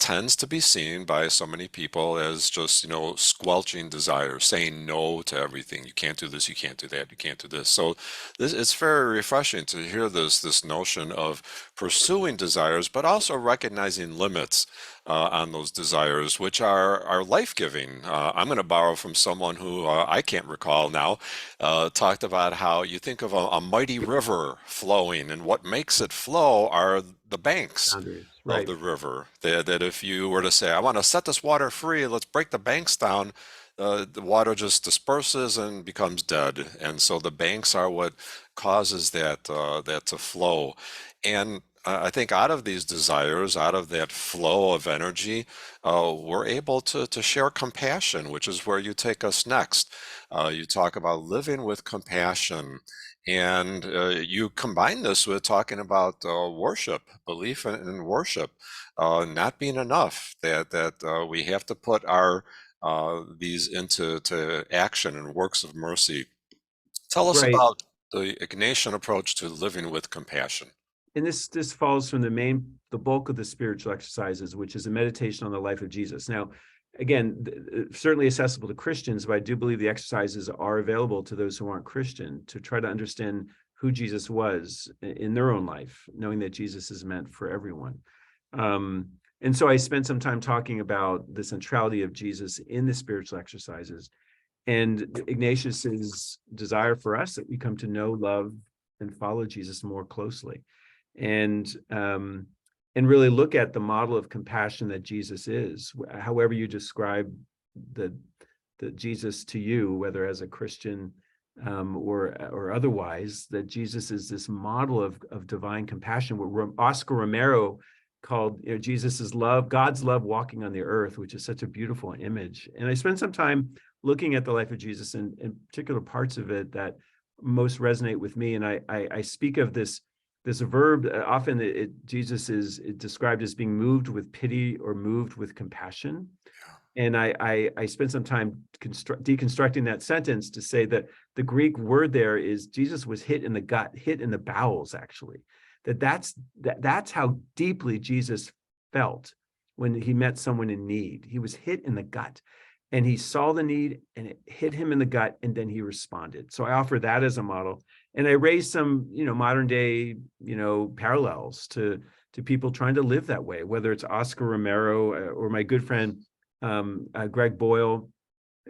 tends to be seen by so many people as just, squelching desires, saying no to everything. You can't do this, you can't do that, you can't do this. So it's very refreshing to hear this notion of pursuing desires, but also recognizing limits on those desires, which are life-giving. I'm going to borrow from someone who I can't recall now, talked about how you think of a mighty river flowing, and what makes it flow are the banks Boundaries, of right. the river. That if you were to say, I want to set this water free, let's break the banks down, the water just disperses and becomes dead. And so the banks are what causes that to flow. And I think out of these desires, out of that flow of energy, we're able to share compassion, which is where you take us next. You talk about living with compassion, and you combine this with talking about worship, belief in worship, not being enough, that we have to put these into action and works of mercy. Tell us Right. about the Ignatian approach to living with compassion. And this falls from the bulk of the spiritual exercises, which is a meditation on the life of Jesus. Now, again, certainly accessible to Christians, but I do believe the exercises are available to those who aren't Christian, to try to understand who Jesus was in their own life, knowing that Jesus is meant for everyone. And so I spent some time talking about the centrality of Jesus in the spiritual exercises and Ignatius's desire for us that we come to know, love, and follow Jesus more closely, and really look at the model of compassion that Jesus is. However you describe the Jesus to you, whether as a Christian or otherwise, that Jesus is this model of divine compassion. What Oscar Romero called, Jesus's love, God's love walking on the earth, which is such a beautiful image. And I spent some time looking at the life of Jesus and in particular parts of it that most resonate with me. And I speak of this verb. Often Jesus is described as being moved with pity or moved with compassion. And I spent some time deconstructing that sentence to say that the Greek word there is Jesus was hit in the gut, hit in the bowels, actually. That's how deeply Jesus felt when he met someone in need. He was hit in the gut, and he saw the need, and it hit him in the gut, and then he responded. So I offer that as a model, and I raise some, modern day, parallels to people trying to live that way, whether it's Oscar Romero or my good friend Greg Boyle,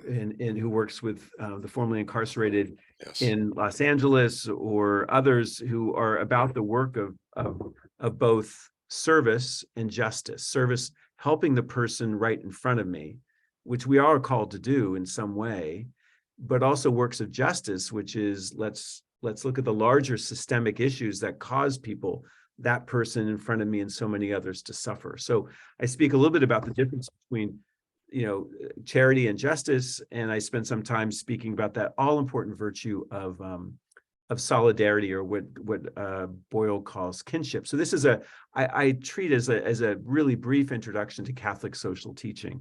and who works with the formerly incarcerated in Los Angeles, or others who are about the work of both service and justice. Service, helping the person right in front of me, which we are called to do in some way, but also works of justice, which is let's look at the larger systemic issues that cause people, that person in front of me and so many others, to suffer. So I speak a little bit about the difference between charity and justice, and I spent some time speaking about that all-important virtue of solidarity, or what Boyle calls kinship. So this is I treat as a really brief introduction to Catholic social teaching.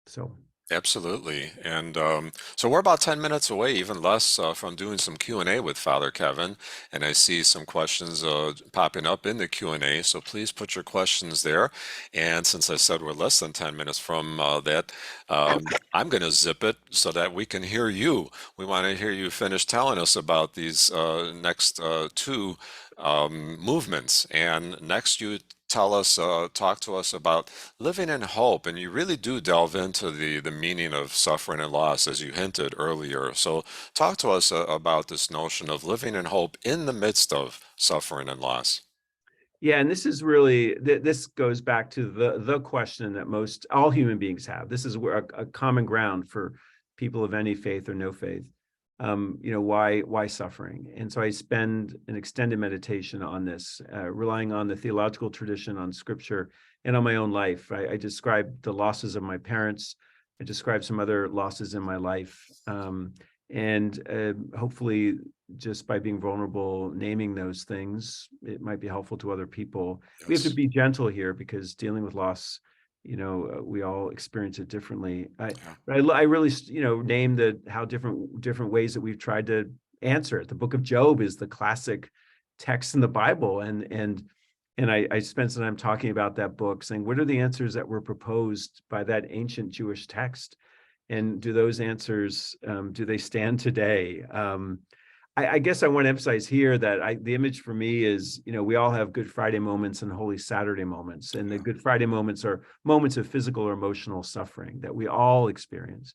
So. Absolutely. And so we're about 10 minutes away, even less, from doing some Q&A with Father Kevin. And I see some questions popping up in the Q&A, so please put your questions there. And since I said we're less than 10 minutes from that, I'm going to zip it so that we can hear you. We want to hear you finish telling us about these next two movements. And next, you talk to us about living in hope, and you really do delve into the meaning of suffering and loss, as you hinted earlier. So talk to us about this notion of living in hope in the midst of suffering and loss. Yeah, and this is really, this goes back to the question that most all human beings have. This is where a common ground for people of any faith or no faith. Why suffering? And so I spend an extended meditation on this, relying on the theological tradition, on scripture, and on my own life. I describe the losses of my parents. I describe some other losses in my life. And hopefully, just by being vulnerable, naming those things, it might be helpful to other people. We have to Yes. be gentle here, because dealing with loss, we all experience it differently. I really, name how different ways that we've tried to answer it. The book of Job is the classic text in the Bible, and I spent some time talking about that book, saying, what are the answers that were proposed by that ancient Jewish text? And do those answers, do they stand today? I guess I want to emphasize here that the image for me is, we all have Good Friday moments and Holy Saturday moments. And the Good Friday moments are moments of physical or emotional suffering that we all experience.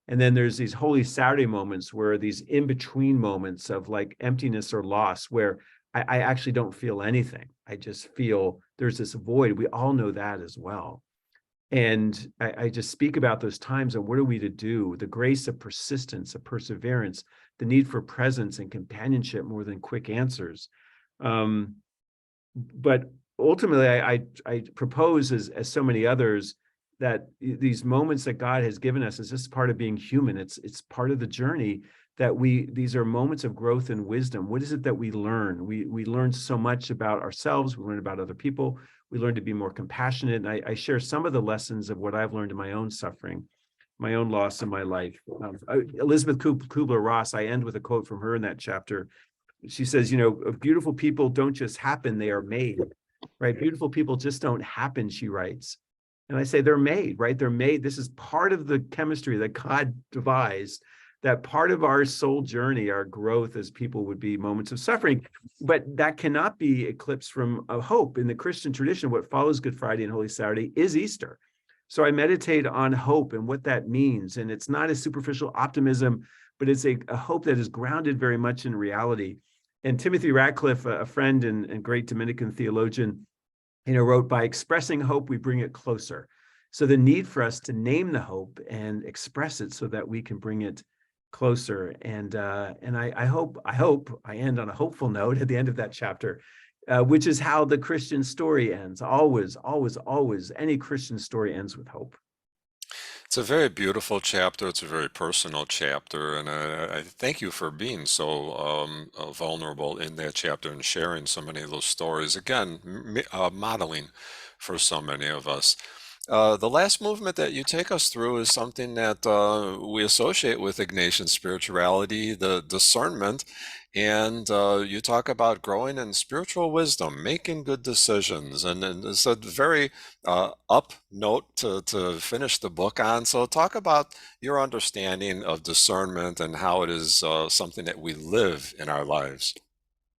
And then there's these Holy Saturday moments, where these in-between moments of like emptiness or loss, where I actually don't feel anything. I just feel there's this void. We all know that as well. And I just speak about those times and what are we to do? The grace of persistence, of perseverance, the need for presence and companionship more than quick answers. But ultimately, I propose, as so many others, that these moments that God has given us is just part of being human. It's part of the journey, that these are moments of growth and wisdom. What is it that we learn? We learn so much about ourselves. We learn about other people. We learn to be more compassionate. And I share some of the lessons of what I've learned in my own suffering, my own loss in my life. Elizabeth Kubler-Ross, I end with a quote from her in that chapter. She says, beautiful people don't just happen, they are made, right? Beautiful people just don't happen, she writes. And I say they're made, right? They're made. This is part of the chemistry that God devised, that part of our soul journey, our growth as people, would be moments of suffering, but that cannot be eclipsed from a hope. In the Christian tradition, what follows Good Friday and Holy Saturday is Easter. So I meditate on hope and what that means. And it's not a superficial optimism, but it's a hope that is grounded very much in reality. And Timothy Ratcliffe, a friend and great Dominican theologian, wrote, "By expressing hope, we bring it closer." So the need for us to name the hope and express it so that we can bring it closer. And I hope I end on a hopeful note at the end of that chapter, which is how the Christian story ends. Always, always, always, any Christian story ends with hope. It's a very beautiful chapter. It's a very personal chapter, and I thank you for being so vulnerable in that chapter and sharing so many of those stories. Again, modeling for so many of us. The last movement that you take us through is something that we associate with Ignatian spirituality, the discernment. And you talk about growing in spiritual wisdom, making good decisions. And it's a very up note to finish the book on. So, talk about your understanding of discernment and how it is something that we live in our lives.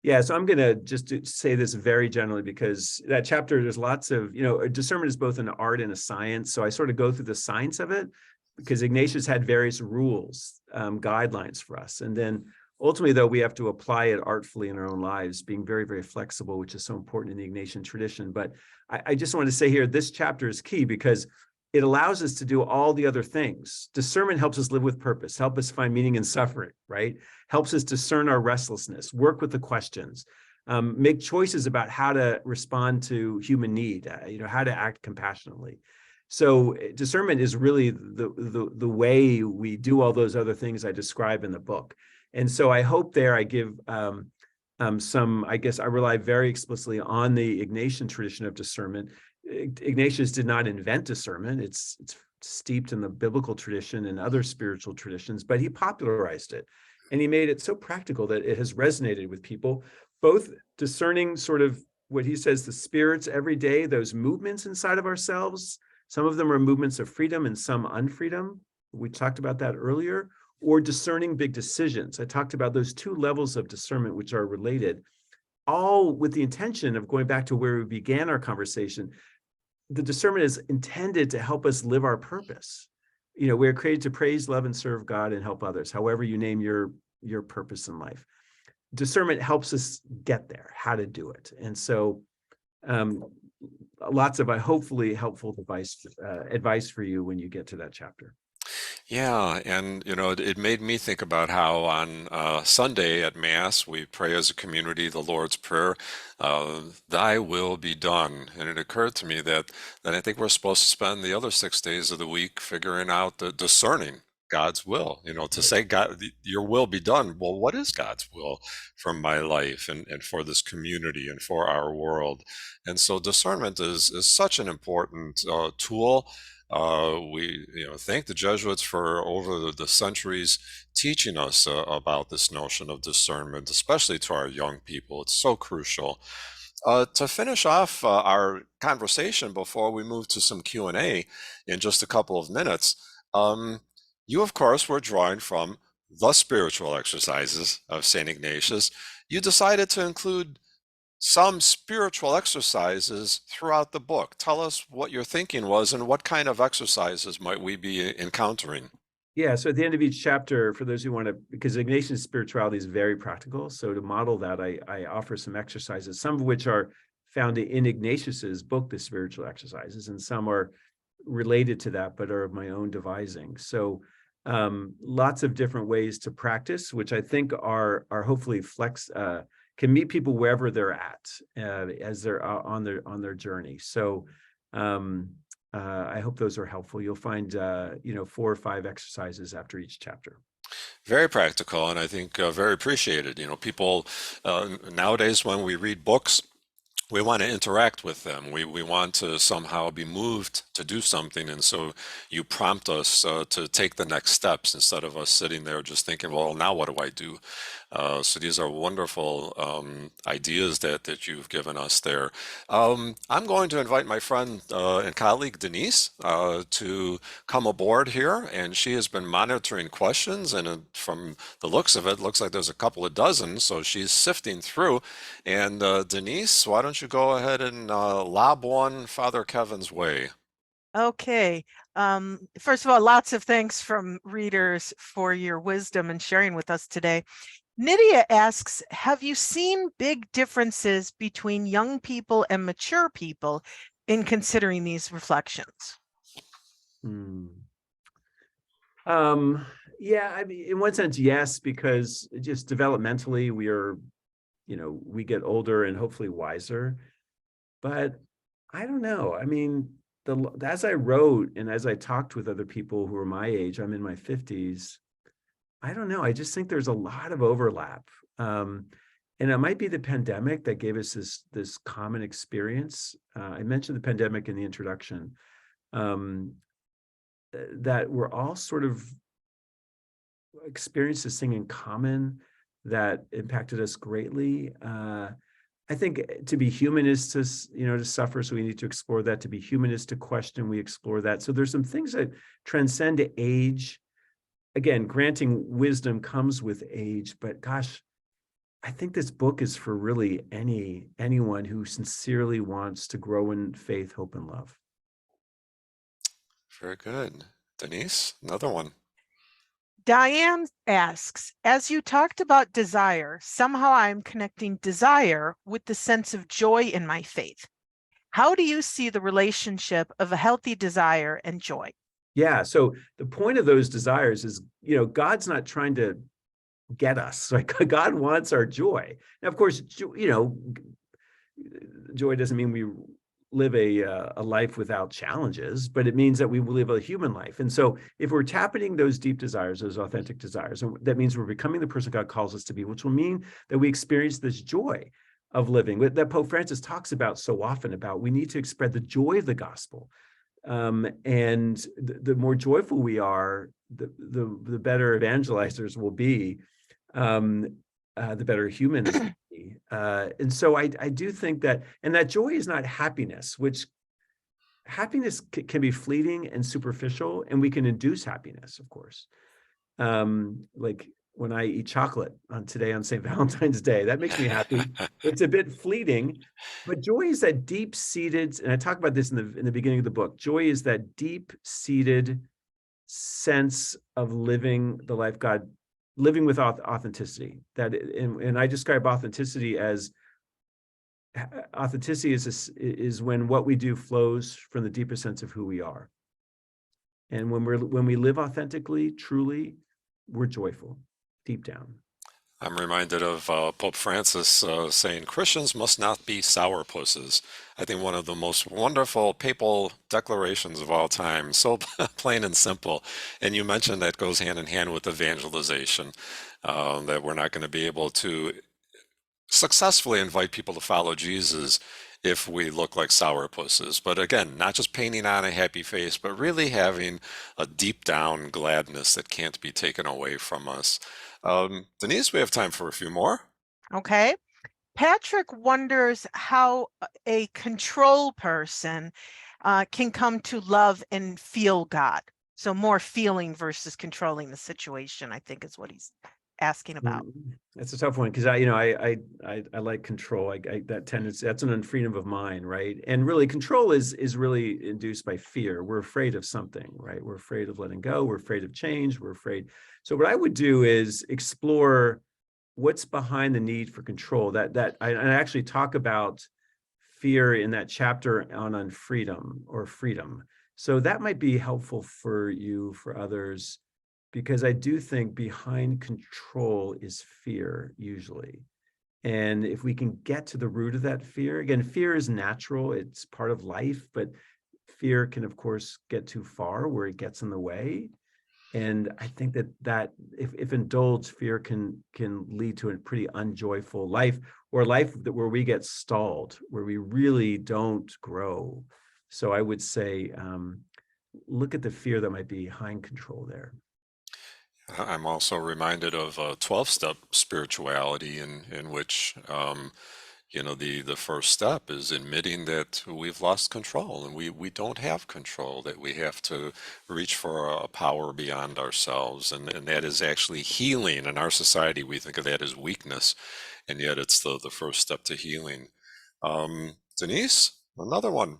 Yeah, so I'm going to just say this very generally, because that chapter, there's lots of, discernment is both an art and a science. So I sort of go through the science of it, because Ignatius had various rules, guidelines for us. And then ultimately, though, we have to apply it artfully in our own lives, being very, very flexible, which is so important in the Ignatian tradition. But I just want to say here, this chapter is key because it allows us to do all the other things. Discernment helps us live with purpose, help us find meaning in suffering, right? Helps us discern our restlessness, work with the questions, make choices about how to respond to human need, how to act compassionately. So discernment is really the way we do all those other things I describe in the book. And so I hope there I give some, I guess I rely very explicitly on the Ignatian tradition of discernment. Ignatius did not invent discernment. It's steeped in the biblical tradition and other spiritual traditions, but he popularized it. And he made it so practical that it has resonated with people, both discerning sort of what he says, the spirits every day, those movements inside of ourselves. Some of them are movements of freedom and some unfreedom. We talked about that earlier. Or discerning big decisions. I talked about those two levels of discernment, which are related, all with the intention of going back to where we began our conversation. The discernment is intended to help us live our purpose. We're created to praise, love, and serve God and help others, however you name your purpose in life. Discernment helps us get there, how to do it. And so lots of hopefully helpful advice for you when you get to that chapter. Yeah, and it made me think about how on Sunday at Mass we pray as a community the Lord's Prayer, "Thy will be done." And it occurred to me that I think we're supposed to spend the other 6 days of the week figuring out discerning God's will. To say, "God, your will be done." Well, what is God's will for my life and for this community and for our world? And so discernment is such an important tool. We thank the Jesuits for over the centuries teaching us about this notion of discernment, especially to our young people. It's so crucial. To finish off our conversation before we move to some Q&A in just a couple of minutes, you, of course, were drawing from the spiritual exercises of St. Ignatius. You decided to include some spiritual exercises throughout the book. Tell us what your thinking was and what kind of exercises might we be encountering. Yeah, so at the end of each chapter, for those who want to, because Ignatian spirituality is very practical, so to model that, I offer some exercises, some of which are found in Ignatius's book, The Spiritual Exercises, and some are related to that, but are of my own devising. So lots of different ways to practice, which I think are hopefully can meet people wherever they're at as they're on their journey. So I hope those are helpful. You'll find 4 or 5 exercises after each chapter. Very practical, and I think very appreciated. People nowadays, when we read books, we want to interact with them. We want to somehow be moved to do something. And so you prompt us to take the next steps instead of us sitting there just thinking, well, now what do I do? So these are wonderful ideas that you've given us there. I'm going to invite my friend and colleague Denise to come aboard here, and she has been monitoring questions, and from the looks of it, looks like there's a couple of dozen, so she's sifting through. And Denise, why don't you go ahead and lob one Father Kevin's way? Okay. First of all, lots of thanks from readers for your wisdom and sharing with us today. Nydia asks, have you seen big differences between young people and mature people in considering these reflections? Hmm. Yeah, I mean, in one sense, yes, because just developmentally, we get older and hopefully wiser. But I don't know. I mean, as I wrote and as I talked with other people who are my age, I'm in my 50s. I don't know. I just think there's a lot of overlap. And it might be the pandemic that gave us this common experience. I mentioned the pandemic in the introduction. That we're all sort of experienced this thing in common that impacted us greatly. I think to be human is to suffer, so we need to explore that. To be human is to question, we explore that. So there's some things that transcend age. Again, granting wisdom comes with age, but gosh, I think this book is for really anyone who sincerely wants to grow in faith, hope, and love. Very good. Denise, another one. Diane asks, as you talked about desire, somehow I'm connecting desire with the sense of joy in my faith. How do you see the relationship of a healthy desire and joy? Yeah, so the point of those desires is, God's not trying to get us. Like, God wants our joy. Now, of course, joy doesn't mean we live a life without challenges, but it means that we will live a human life. And so if we're tapping those deep desires, those authentic desires, that means we're becoming the person God calls us to be, which will mean that we experience this joy of living that Pope Francis talks about so often. About we need to spread the joy of the gospel. And the more joyful we are, the better evangelizers will be, the better humans will be. And so I do think that, and that joy is not happiness, which happiness can be fleeting and superficial, and we can induce happiness, of course. Like when I eat chocolate on St. Valentine's Day, that makes me happy. It's a bit fleeting, but joy is that deep-seated, and I talk about this in the beginning of the book. Joy is that deep-seated sense of living the life God, living with authenticity. And I describe authenticity as is when what we do flows from the deepest sense of who we are. And when we live authentically, truly, we're joyful deep down. I'm reminded of Pope Francis saying Christians must not be sourpusses. I think one of the most wonderful papal declarations of all time, so plain and simple. And you mentioned that goes hand in hand with evangelization, that we're not going to be able to successfully invite people to follow Jesus if we look like sourpusses. But again, not just painting on a happy face, but really having a deep down gladness that can't be taken away from us. Denise, we have time for a few more. Okay. Patrick wonders how a control person can come to love and feel God. So more feeling versus controlling the situation, I think is what he's asking about. That's a tough one, because I like control. That tendency, that's an unfreedom of mind, right? And really, control is really induced by fear. We're afraid of something, right? We're afraid of letting go. We're afraid of change. We're afraid. So what I would do is explore what's behind the need for control. I actually talk about fear in that chapter on unfreedom or freedom. So that might be helpful for you, for others, because I do think behind control is fear usually. And if we can get to the root of that fear, again, fear is natural, it's part of life, but fear can, of course, get too far where it gets in the way. And I think that if indulged, fear can lead to a pretty unjoyful life, or a life where we get stalled, where we really don't grow. So I would say, look at the fear that might be behind control there. I'm also reminded of a 12-step spirituality in which the first step is admitting that we've lost control and we don't have control, that we have to reach for a power beyond ourselves. And that is actually healing. In our society, we think of that as weakness, and yet it's the first step to healing. Denise, another one.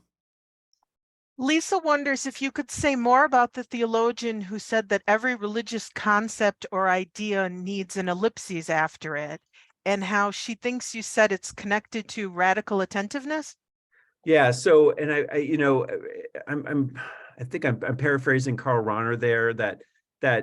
Lisa wonders if you could say more about the theologian who said that every religious concept or idea needs an ellipsis after it, and how she thinks you said it's connected to radical attentiveness. Yeah. So, and I'm I think I'm paraphrasing Karl Rahner there, that I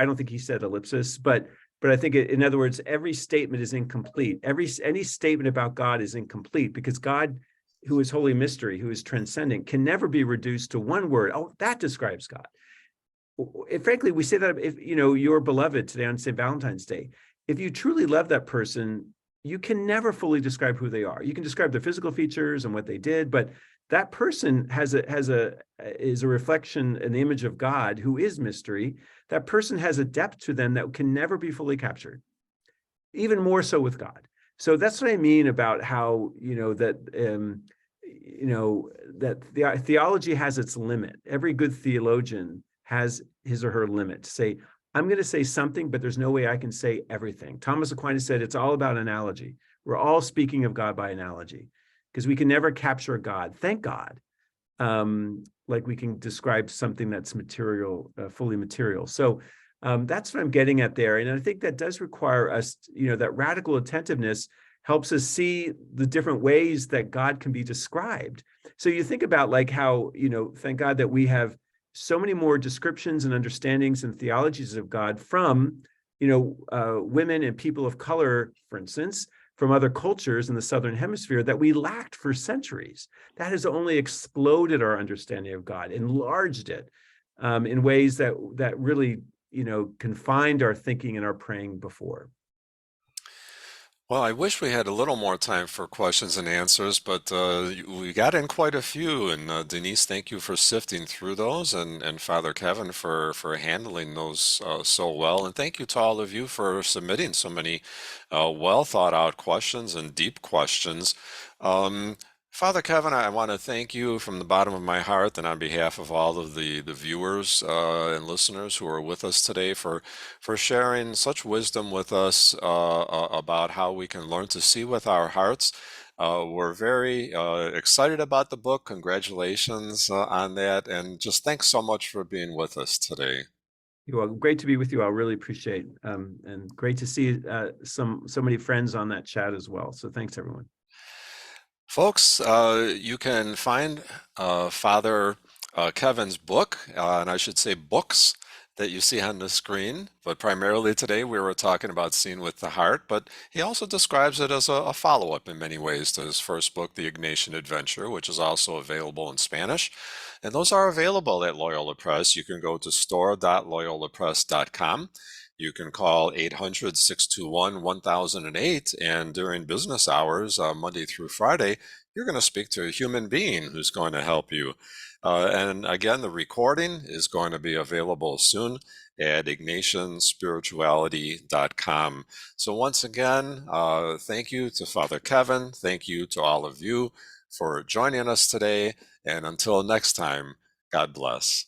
don't think he said ellipsis, but I think in other words, every statement is incomplete. Any statement about God is incomplete, because God, who is holy mystery, who is transcendent, can never be reduced to one word. Oh, that describes God. And frankly, we say that if your beloved today on St. Valentine's Day, if you truly love that person, you can never fully describe who they are. You can describe their physical features and what they did, but that person is a reflection, an image of God, who is mystery. That person has a depth to them that can never be fully captured, even more so with God. So that's what I mean about how that the theology has its limit. Every good theologian has his or her limit to say, I'm going to say something, but there's no way I can say everything. Thomas Aquinas said it's all about analogy. We're all speaking of God by analogy, because we can never capture God. Thank God. Like we can describe something that's material, fully material. So that's what I'm getting at there. And I think that does require us, that radical attentiveness helps us see the different ways that God can be described. So you think about like how, thank God that we have so many more descriptions and understandings and theologies of God from, women and people of color, for instance, from other cultures in the Southern Hemisphere, that we lacked for centuries. That has only exploded our understanding of God, enlarged it in ways that really, confined our thinking and our praying before. Well, I wish we had a little more time for questions and answers, but we got in quite a few. And Denise, thank you for sifting through those, and Father Kevin for handling those so well. And thank you to all of you for submitting so many well thought out questions and deep questions. Um, Father Kevin, I want to thank you from the bottom of my heart and on behalf of all of the viewers and listeners who are with us today for sharing such wisdom with us about how we can learn to see with our hearts. We're very excited about the book. Congratulations on that. And just thanks so much for being with us today. Well, great to be with you. I really appreciate, and great to see so many friends on that chat as well. So thanks, everyone. Folks, you can find Father Kevin's book, and I should say books, that you see on the screen. But primarily today we were talking about Seeing with the Heart, but he also describes it as a follow-up in many ways to his first book, The Ignatian Adventure, which is also available in Spanish. And those are available at Loyola Press. You can go to store.loyolapress.com. You can call 800-621-1008, and during business hours, Monday through Friday, you're going to speak to a human being who's going to help you. And again, the recording is going to be available soon at ignatianspirituality.com. So once again, thank you to Father Kevin. Thank you to all of you for joining us today. And until next time, God bless.